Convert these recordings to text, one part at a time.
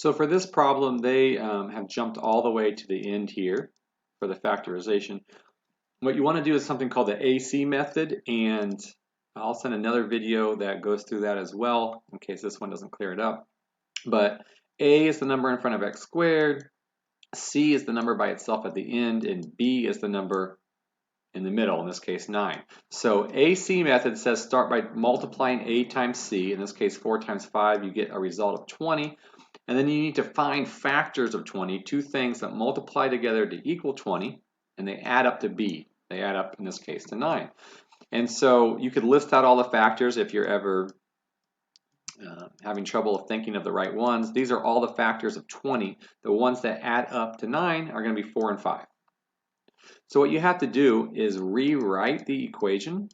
So for this problem, they have jumped all the way to the end here for the factorization. What you want to do is something called the AC method, and I'll send another video that goes through that as well in case this one doesn't clear it up. But A is the number in front of x squared, C is the number by itself at the end, and B is the number in the middle, in this case 9. So AC method says start by multiplying A times C, in this case 4 times 5, you get a result of 20. And then you need to find factors of 20, two things that multiply together to equal 20, and they add up to B. They add up, in this case, to 9. And so you could list out all the factors if you're ever having trouble thinking of the right ones. These are all the factors of 20. The ones that add up to 9 are going to be 4 and 5. So what you have to do is rewrite the equation.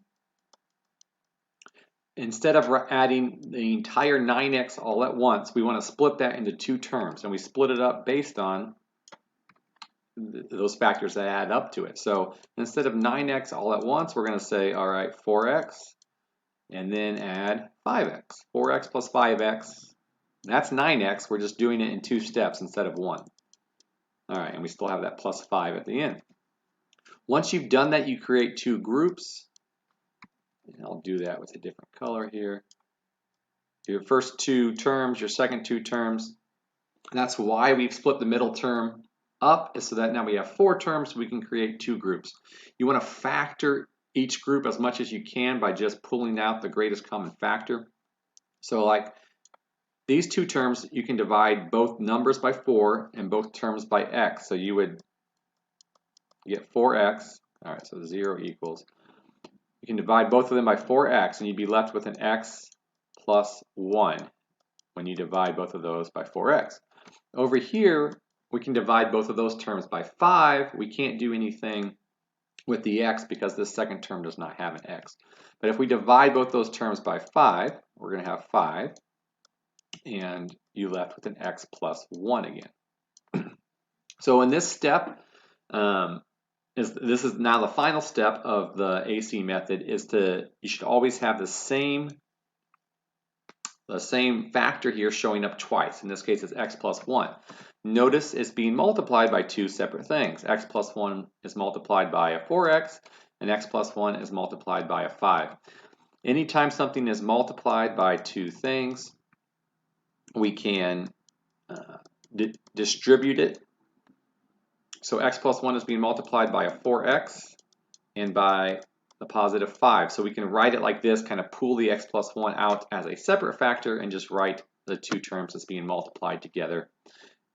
Instead of adding the entire 9x all at once, we want to split that into two terms, and we split it up based on those factors that add up to it. So instead of 9x all at once, we're going to say, all right, 4x, and then add 5x. 4x plus 5x, that's 9x. We're just doing it in two steps instead of one. All right, and we still have that plus 5 at the end. Once you've done that, you create two groups. And I'll do that with a different color here. Your first two terms, your second two terms. That's why we've split the middle term up, is so that now we have 4 terms, so we can create two groups. You want to factor each group as much as you can by just pulling out the greatest common factor. So like these two terms, you can divide both numbers by 4 and both terms by x. So you would get 4x. All right, so 0 equals. You can divide both of them by 4x, and you'd be left with an x plus 1 when you divide both of those by 4x. Over here, we can divide both of those terms by 5. We can't do anything with the x because this second term does not have an x. But if we divide both those terms by 5, we're going to have 5, and you left with an x plus 1 again. So in this step, this is now the final step of the AC method, you should always have the same factor here showing up twice. In this case, it's x plus 1. Notice it's being multiplied by two separate things. X plus 1 is multiplied by a 4x, and x plus 1 is multiplied by a 5. Anytime something is multiplied by two things, we can distribute it. So x plus 1 is being multiplied by a 4x and by the positive 5. So we can write it like this, kind of pull the x plus 1 out as a separate factor and just write the two terms as being multiplied together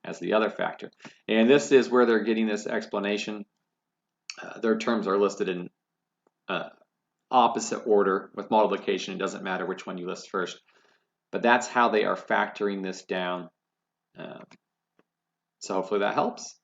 as the other factor. And this is where they're getting this explanation. Their terms are listed in opposite order with multiplication. It doesn't matter which one you list first. But that's how they are factoring this down. So hopefully that helps.